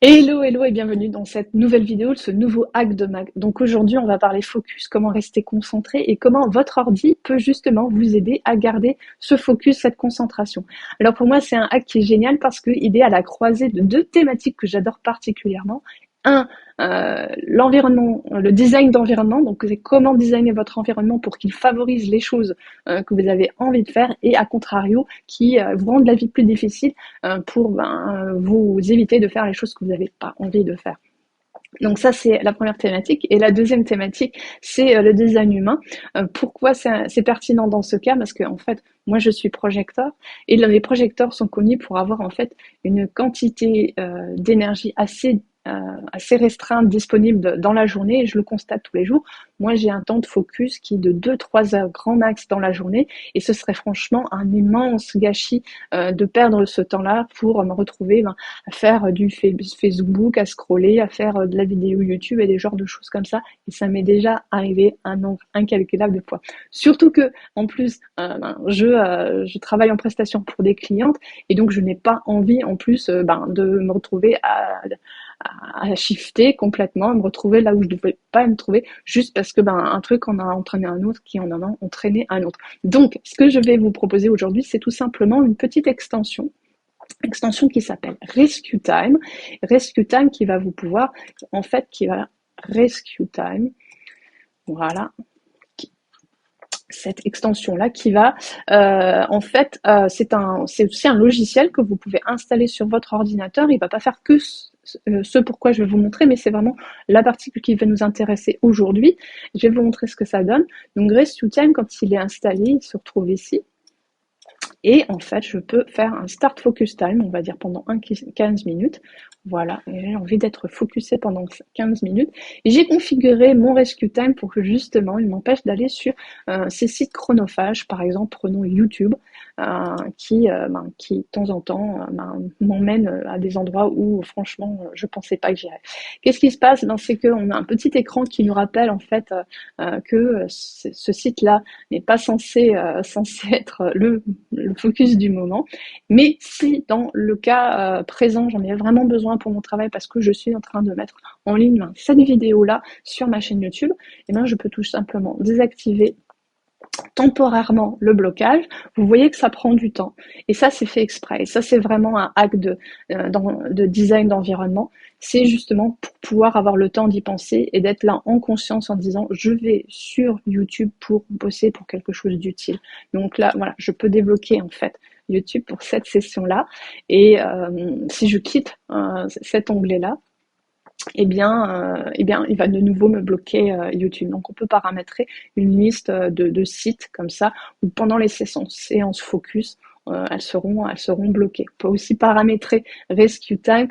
Hello, hello et bienvenue dans cette nouvelle vidéo, ce nouveau hack de Mag. Donc aujourd'hui, on va parler focus, comment rester concentré et comment votre ordi peut justement vous aider à garder ce focus, cette concentration. Alors pour moi, c'est un hack qui est génial parce qu'il est à la croisée de deux thématiques que j'adore particulièrement. Un, l'environnement, le design d'environnement, donc c'est comment designer votre environnement pour qu'il favorise les choses que vous avez envie de faire et à contrario, qui vous rendent la vie plus difficile pour vous éviter de faire les choses que vous n'avez pas envie de faire. Donc ça, c'est la première thématique. Et la deuxième thématique, c'est le design humain. Pourquoi c'est pertinent dans ce cas? Parce que en fait, moi, je suis projecteur et les projecteurs sont connus pour avoir en fait une quantité d'énergie assez restreinte disponible dans la journée et je le constate tous les jours. Moi, j'ai un temps de focus qui est de 2-3 heures grand max dans la journée et ce serait franchement un immense gâchis de perdre ce temps-là pour me retrouver à faire du Facebook, à scroller, à faire de la vidéo YouTube et des genres de choses comme ça. Et ça m'est déjà arrivé un nombre incalculable de fois. Surtout que, en plus, je travaille en prestation pour des clientes et donc je n'ai pas envie, en plus, de me retrouver à shifter complètement, à me retrouver là où je ne devais pas me trouver, juste parce que un truc en a entraîné un autre qui en a entraîné un autre. Donc, ce que je vais vous proposer aujourd'hui, c'est tout simplement une petite extension qui s'appelle Rescue Time. Rescue Time qui va vous pouvoir, en fait, qui va Rescue Time, voilà, cette extension-là qui va, en fait, c'est aussi un logiciel que vous pouvez installer sur votre ordinateur. Il va pas faire que ce pourquoi je vais vous montrer, mais c'est vraiment la partie qui va nous intéresser aujourd'hui. Je vais vous montrer ce que ça donne. Donc, Rescue Time, quand il est installé, il se retrouve ici. Et en fait, je peux faire un start focus time, on va dire pendant 15 minutes. Voilà, j'ai envie d'être focusé pendant 15 minutes. Et j'ai configuré mon rescue time pour que justement, il m'empêche d'aller sur ces sites chronophages. Par exemple, prenons YouTube, qui de temps en temps m'emmène à des endroits où franchement, je pensais pas que j'irais. Qu'est-ce qui se passe? C'est qu'on a un petit écran qui nous rappelle en fait que ce site-là n'est pas censé être le focus du moment. Mais si dans le cas présent, j'en ai vraiment besoin pour mon travail parce que je suis en train de mettre en ligne cette vidéo-là sur ma chaîne YouTube, et je peux tout simplement désactiver temporairement le blocage. Vous voyez que ça prend du temps. Et ça, c'est fait exprès. Et ça, c'est vraiment un hack de design d'environnement. C'est justement pour pouvoir avoir le temps d'y penser et d'être là en conscience en disant je vais sur YouTube pour bosser pour quelque chose d'utile. Donc là, voilà, je peux débloquer en fait YouTube pour cette session-là. Et si je quitte cet onglet-là, il va de nouveau me bloquer YouTube. Donc, on peut paramétrer une liste de sites comme ça, où pendant les séances focus, elles seront bloquées. On peut aussi paramétrer Rescue Time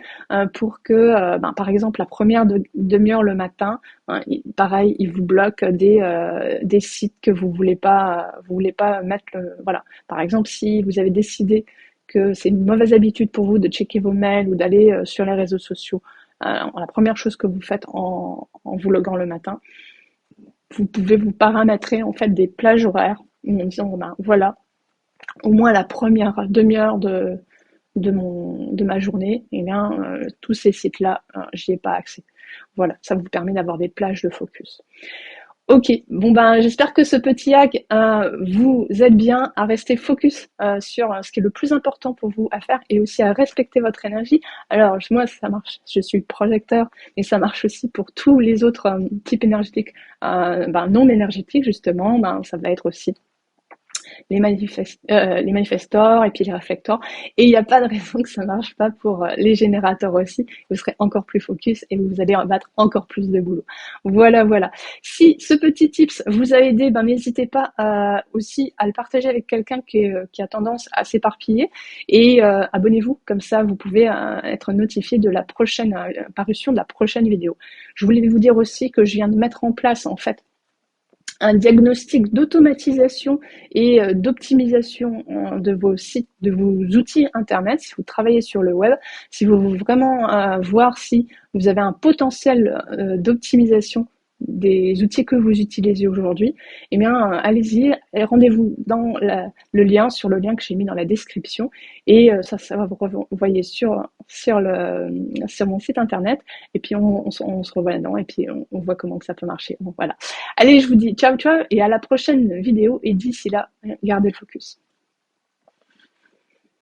pour que, par exemple, la première demi-heure le matin, pareil, il vous bloque des sites que vous voulez pas mettre. Voilà. Par exemple, si vous avez décidé que c'est une mauvaise habitude pour vous de checker vos mails ou d'aller sur les réseaux sociaux, la première chose que vous faites en vous loguant le matin, vous pouvez vous paramétrer en fait des plages horaires en disant voilà, au moins la première demi-heure de ma journée, tous ces sites-là, j'y ai pas accès. Voilà, ça vous permet d'avoir des plages de focus. Ok, j'espère que ce petit hack vous aide bien à rester focus sur ce qui est le plus important pour vous à faire et aussi à respecter votre énergie. Alors moi ça marche, je suis projecteur, mais ça marche aussi pour tous les autres types énergétiques, non énergétiques justement. Ça va être aussi les manifestors et puis les réflecteurs. Et il n'y a pas de raison que ça ne marche pas pour les générateurs aussi. Vous serez encore plus focus et vous allez battre encore plus de boulot. Voilà, voilà. Si ce petit tips vous a aidé, n'hésitez pas aussi à le partager avec quelqu'un qui a tendance à s'éparpiller. Et abonnez-vous, comme ça vous pouvez être notifié de la prochaine parution de la prochaine vidéo. Je voulais vous dire aussi que je viens de mettre en place en fait un diagnostic d'automatisation et d'optimisation de vos sites, de vos outils internet, si vous travaillez sur le web, si vous voulez vraiment voir si vous avez un potentiel d'optimisation des outils que vous utilisez aujourd'hui, eh bien, allez-y et rendez-vous dans le lien, sur le lien que j'ai mis dans la description. Et ça va vous renvoyer sur mon site internet. Et puis, on se revoit là-dedans. Et puis, on voit comment que ça peut marcher. Bon, voilà. Allez, je vous dis ciao, ciao. Et à la prochaine vidéo. Et d'ici là, gardez le focus.